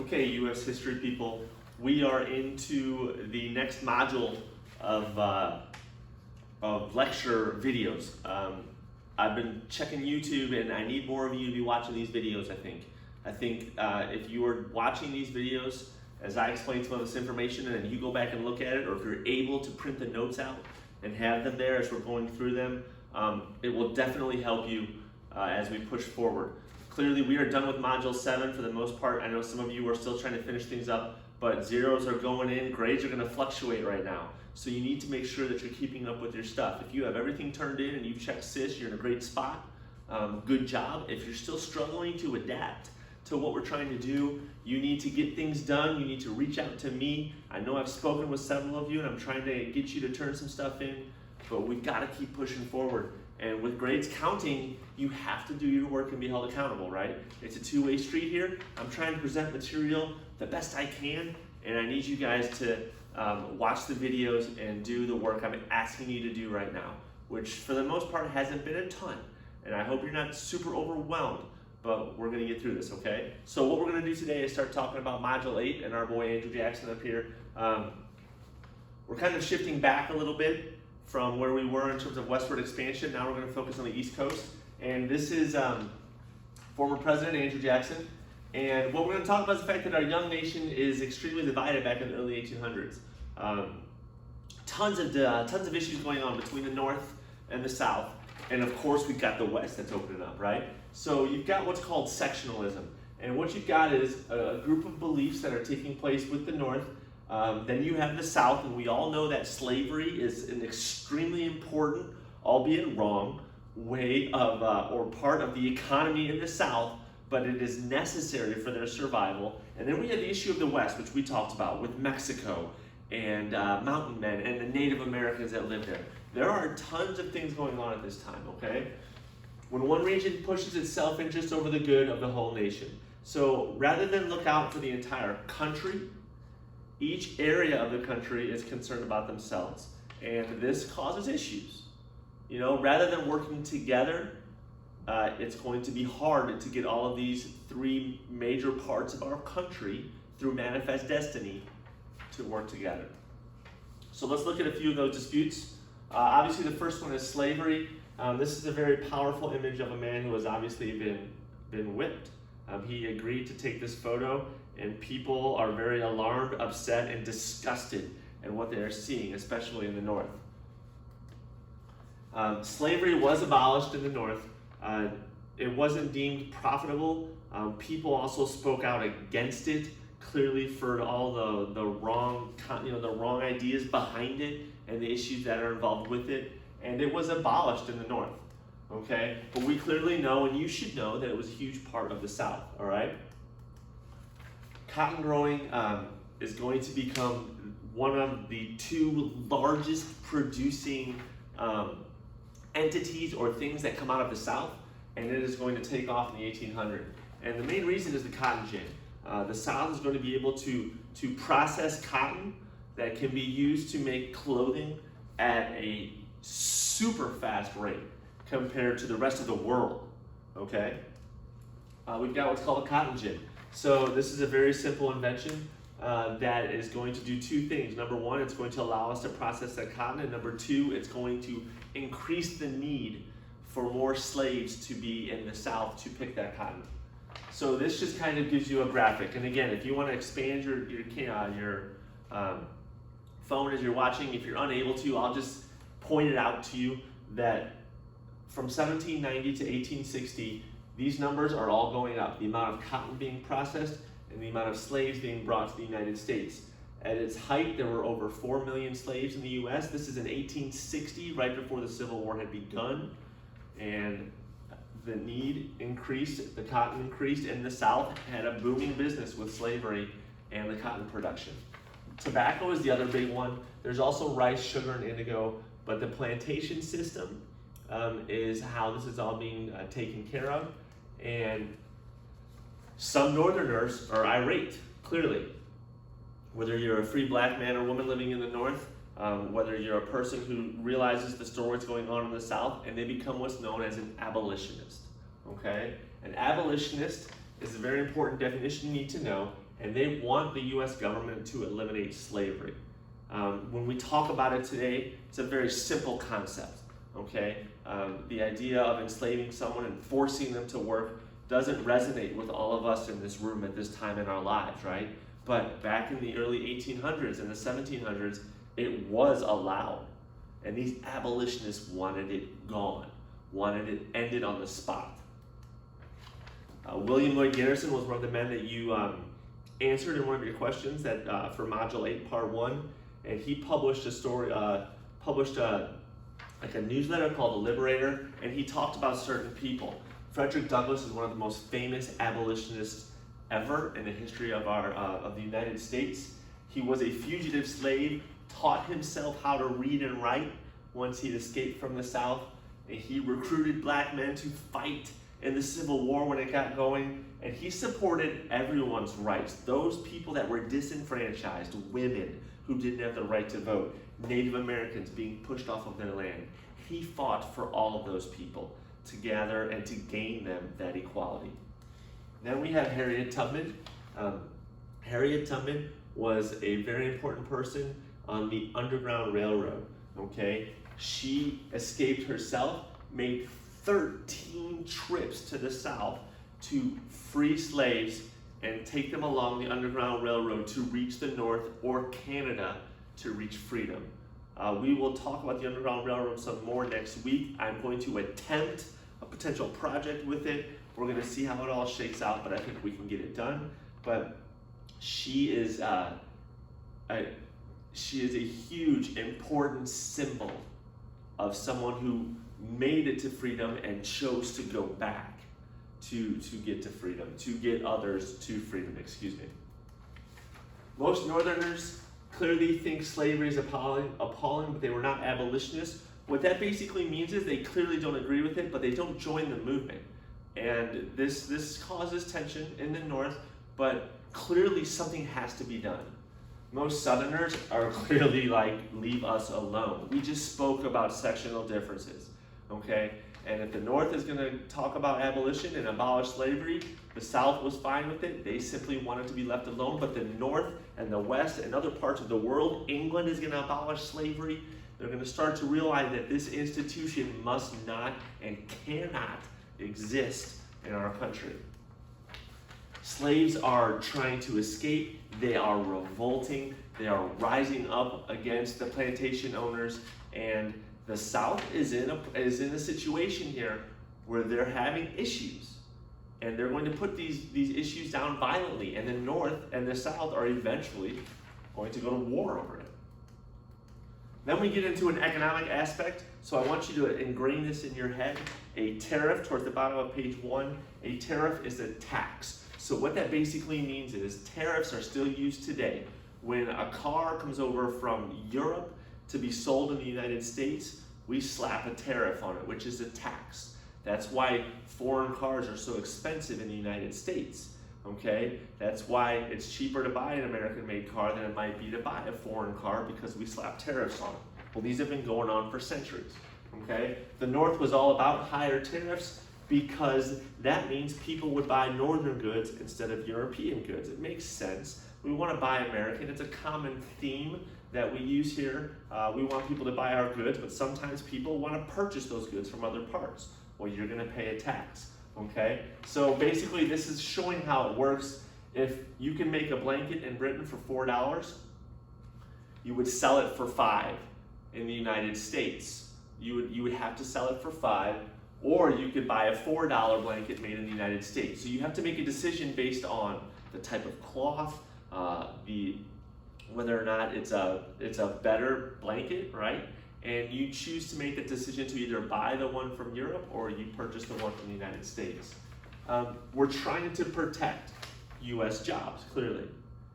Okay, U.S. history people, we are into the next module of lecture videos. I've been checking YouTube and I need more of you to be watching these videos, I think if you are watching these videos, as I explain some of this information, and then you go back and look at it, or if you're able to print the notes out and have them there as we're going through them, it will definitely help you as we push forward. Clearly, we are done with Module 7 for the most part. I know some of you are still trying to finish things up, but zeros are going in, grades are going to fluctuate right now. So you need to make sure that you're keeping up with your stuff. If you have everything turned in and you've checked SIS, you're in a great spot. Good job. If you're still struggling to adapt to what we're trying to do, you need to get things done. You need to reach out to me. I know I've spoken with several of you and I'm trying to get you to turn some stuff in, but we've got to keep pushing forward. And with grades counting, you have to do your work and be held accountable, right? It's a two-way street here. I'm trying to present material the best I can, and I need you guys to watch the videos and do the work I'm asking you to do right now, which for the most part hasn't been a ton. And I hope you're not super overwhelmed, but we're gonna get through this, okay? So what we're gonna do today is start talking about Module 8 and our boy Andrew Jackson up here. We're kind of shifting back a little bit from where we were in terms of westward expansion. Now we're going to focus on the East Coast. And this is former President Andrew Jackson. And what we're going to talk about is the fact that our young nation is extremely divided back in the early 1800s. Tons of issues going on between the North and the South. And of course, we've got the West that's opening up, right? So you've got what's called sectionalism. And what you've got is a group of beliefs that are taking place with the North. Then you have the South, and we all know that slavery is an extremely important, albeit wrong, way of, or part of the economy in the South, but it is necessary for their survival. And then we have the issue of the West, which we talked about with Mexico and mountain men and the Native Americans that live there. There are tons of things going on at this time, okay? When one region pushes its self-interest over the good of the whole nation. So rather than look out for the entire country, each area of the country is concerned about themselves, and this causes issues. You know, rather than working together, it's going to be hard to get all of these three major parts of our country through manifest destiny to work together. So let's look at a few of those disputes. Obviously, the first one is slavery. This is a very powerful image of a man who has obviously been whipped. He agreed to take this photo, and people are very alarmed, upset, and disgusted at what they are seeing, especially in the North. Slavery was abolished in the North. It wasn't deemed profitable. People also spoke out against it, clearly for all the wrong, the wrong ideas behind it and the issues that are involved with it. And it was abolished in the North. Okay, but we clearly know, and you should know, that it was a huge part of the South, all right? Cotton growing is going to become one of the two largest producing entities or things that come out of the South, and it is going to take off in the 1800s. And the main reason is the cotton gin. The South is going to be able to process cotton that can be used to make clothing at a super fast rate compared to the rest of the world, okay? We've got what's called a cotton gin. So this is a very simple invention that is going to do two things. Number one, it's going to allow us to process that cotton, and number two, it's going to increase the need for more slaves to be in the South to pick that cotton. So this just kind of gives you a graphic. And again, if you want to expand your phone as you're watching, if you're unable to, I'll just point it out to you that from 1790 to 1860, these numbers are all going up. The amount of cotton being processed and the amount of slaves being brought to the United States. At its height, there were over 4 million slaves in the US. This is in 1860, right before the Civil War had begun. And the need increased, the cotton increased, and the South had a booming business with slavery and the cotton production. Tobacco is the other big one. There's also rice, sugar, and indigo, but the plantation system is how this is all being taken care of. And some Northerners are irate, clearly. Whether you're a free black man or woman living in the North, whether you're a person who realizes the story that's going on in the South, and they become what's known as an abolitionist, okay? An abolitionist is a very important definition you need to know, and they want the U.S. government to eliminate slavery. When we talk about it today, it's a very simple concept, okay? The idea of enslaving someone and forcing them to work doesn't resonate with all of us in this room at this time in our lives, right? But back in the early 1800s and the 1700s, it was allowed. And these abolitionists wanted it gone, wanted it ended on the spot. William Lloyd Garrison was one of the men that you answered in one of your questions that for Module 8, Part 1. And he published a story, like a newsletter called The Liberator, and he talked about certain people. Frederick Douglass is one of the most famous abolitionists ever in the history of the United States. He was a fugitive slave, taught himself how to read and write once he'd escaped from the South, and he recruited black men to fight in the Civil War when it got going, and he supported everyone's rights. Those people that were disenfranchised, women who didn't have the right to vote, Native Americans being pushed off of their land. He fought for all of those people to gather and to gain them that equality. Then we have Harriet Tubman. Harriet Tubman was a very important person on the Underground Railroad, okay? She escaped herself, made 13 trips to the South to free slaves and take them along the Underground Railroad to reach the North or Canada to reach freedom. We will talk about the Underground Railroad some more next week. I'm going to attempt a potential project with it. We're going to see how it all shakes out, but I think we can get it done. But she is a huge, important symbol of someone who made it to freedom and chose to go back to get to freedom, to get others to freedom, excuse me. Most Northerners clearly think slavery is appalling, but they were not abolitionists. What that basically means is they clearly don't agree with it, but they don't join the movement. And this causes tension in the North, but clearly something has to be done. Most Southerners are clearly like, leave us alone. We just spoke about sectional differences, okay? And if the North is gonna talk about abolition and abolish slavery, the South was fine with it. They simply wanted to be left alone. But the North and the West and other parts of the world, England is gonna abolish slavery. They're gonna start to realize that this institution must not and cannot exist in our country. Slaves are trying to escape. They are revolting. They are rising up against the plantation owners, and the South is in a situation here where they're having issues, and they're going to put these issues down violently, and the North and the South are eventually going to go to war over it. Then we get into an economic aspect, so I want you to ingrain this in your head. A tariff, towards the bottom of page 1, a tariff is a tax. So what that basically means is tariffs are still used today. When a car comes over from Europe to be sold in the United States, we slap a tariff on it, which is a tax. That's why foreign cars are so expensive in the United States, okay? That's why it's cheaper to buy an American-made car than it might be to buy a foreign car, because we slap tariffs on it. Well, these have been going on for centuries, okay? The North was all about higher tariffs because that means people would buy Northern goods instead of European goods. It makes sense. We want to buy American. It's a common theme that we use here. We want people to buy our goods, but sometimes people want to purchase those goods from other parts. Well, you're going to pay a tax, okay? So basically, this is showing how it works. If you can make a blanket in Britain for $4, you would sell it for $5 in the United States. You would have to sell it for $5, or you could buy a $4 blanket made in the United States. So you have to make a decision based on the type of cloth, whether or not it's a better blanket, right? And you choose to make the decision to either buy the one from Europe or you purchase the one from the United States. We're trying to protect US jobs, clearly.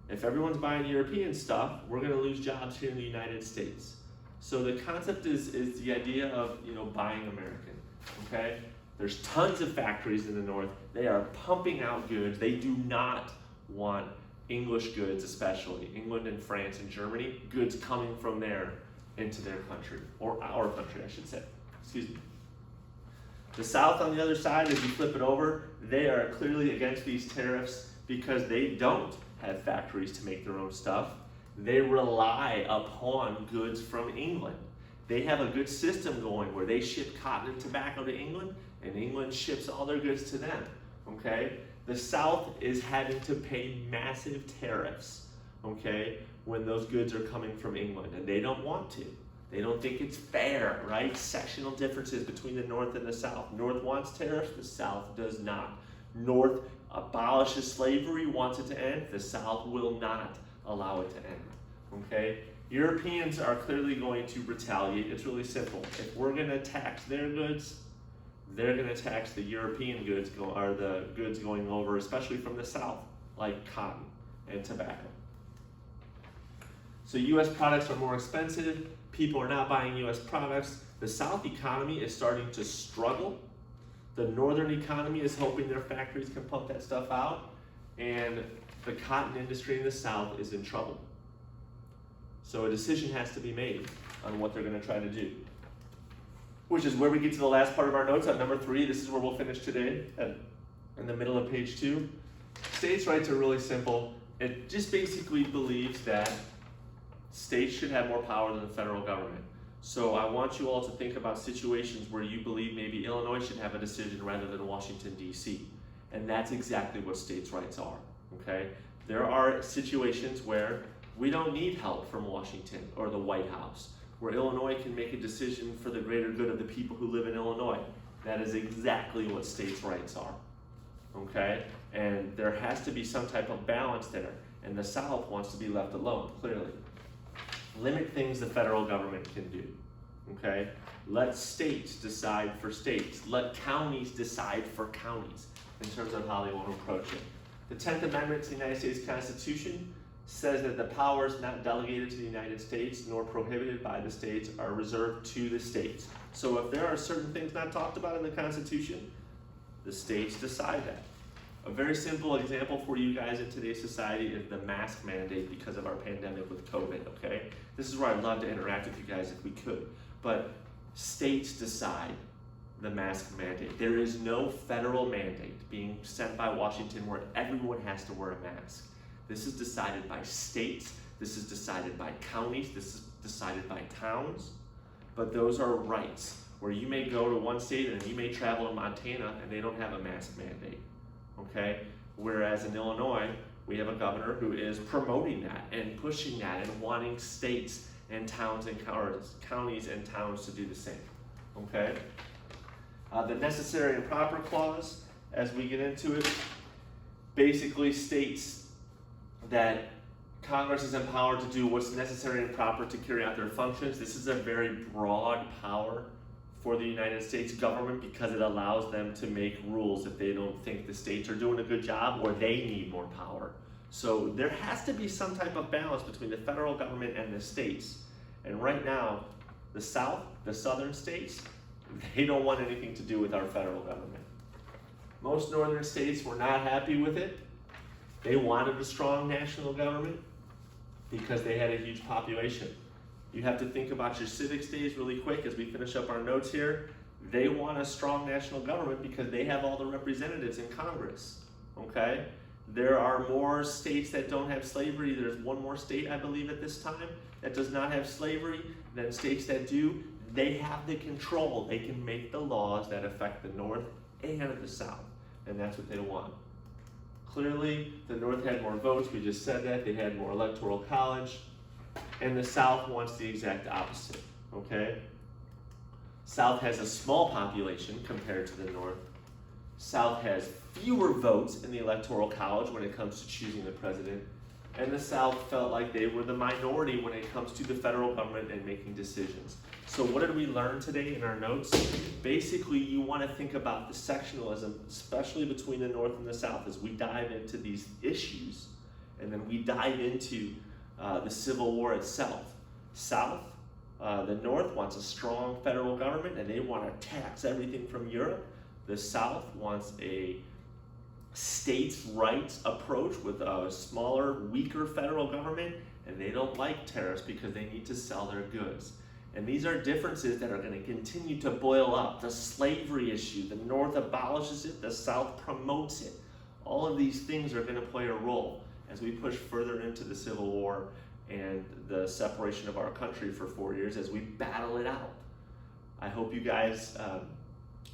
If everyone's buying European stuff, we're gonna lose jobs here in the United States. So the concept is the idea of, buying American, okay? There's tons of factories in the North. They are pumping out goods. They do not want English goods, especially England and France and Germany, goods coming from there into their country, or our country, I should say. Excuse me. The South, on the other side, as you flip it over, they are clearly against these tariffs because they don't have factories to make their own stuff. They rely upon goods from England. They have a good system going where they ship cotton and tobacco to England, and England ships all their goods to them, okay? The South is having to pay massive tariffs, okay, when those goods are coming from England, and they don't want to. They don't think it's fair, right? Sectional differences between the North and the South. North wants tariffs, the South does not. North abolishes slavery, wants it to end, the South will not allow it to end, okay? Europeans are clearly going to retaliate. It's really simple. If we're going to tax their goods, they're going to tax the European goods, or the goods going over, especially from the South, like cotton and tobacco. So U.S. products are more expensive. People are not buying U.S. products. The South economy is starting to struggle. The Northern economy is hoping their factories can pump that stuff out. And the cotton industry in the South is in trouble. So a decision has to be made on what they're going to try to do. Which is where we get to the last part of our notes at number 3. This is where we'll finish today, in the middle of page 2. States' rights are really simple. It just basically believes that states should have more power than the federal government. So I want you all to think about situations where you believe maybe Illinois should have a decision rather than Washington, D.C. And that's exactly what states' rights are, okay? There are situations where we don't need help from Washington or the White House, where Illinois can make a decision for the greater good of the people who live in Illinois. That is exactly what states' rights are, okay? And there has to be some type of balance there, and the South wants to be left alone, clearly. Limit things the federal government can do, okay? Let states decide for states. Let counties decide for counties in terms of how they want to approach it. The 10th Amendment to the United States Constitution says that the powers not delegated to the United States nor prohibited by the states are reserved to the states. So if there are certain things not talked about in the Constitution, the states decide that. A very simple example for you guys in today's society is the mask mandate because of our pandemic with COVID, okay? This is where I'd love to interact with you guys if we could. But states decide the mask mandate. There is no federal mandate being sent by Washington where everyone has to wear a mask. This is decided by states, this is decided by counties, this is decided by towns, but those are rights where you may go to one state and you may travel to Montana and they don't have a mask mandate, okay? Whereas in Illinois, we have a governor who is promoting that and pushing that and wanting states and towns and counties and towns to do the same, okay? The necessary and proper clause, as we get into it, basically states that Congress is empowered to do what's necessary and proper to carry out their functions. This is a very broad power for the United States government because it allows them to make rules if they don't think the states are doing a good job or they need more power. So there has to be some type of balance between the federal government and the states. And right now, the South, the southern states, they don't want anything to do with our federal government. Most northern states were not happy with it. They wanted a strong national government because they had a huge population. You have to think about your civics days really quick as we finish up our notes here. They want a strong national government because they have all the representatives in Congress, okay? There are more states that don't have slavery. There's one more state, I believe, at this time that does not have slavery than states that do. They have the control. They can make the laws that affect the North and the South, and that's what they want. Clearly, the North had more votes. We just said that. They had more electoral college. And the South wants the exact opposite, okay? South has a small population compared to the North. South has fewer votes in the electoral college when it comes to choosing the president. And the South felt like they were the minority when it comes to the federal government and making decisions. So what did we learn today in our notes? Basically, you want to think about the sectionalism, especially between the North and the South, as we dive into these issues, and then we dive into the Civil War itself. South, the North wants a strong federal government, and they want to tax everything from Europe. The South wants a states' rights approach with a smaller, weaker federal government, and they don't like tariffs because they need to sell their goods. And these are differences that are going to continue to boil up. The slavery issue, the North abolishes it, the South promotes it. All of these things are going to play a role. as we push further into the Civil War and the separation of our country for 4 years, as we battle it out. I hope you guys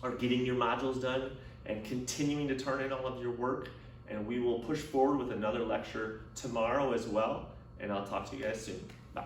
are getting your modules done and continuing to turn in all of your work, and we will push forward with another lecture tomorrow as well, and I'll talk to you guys soon. Bye.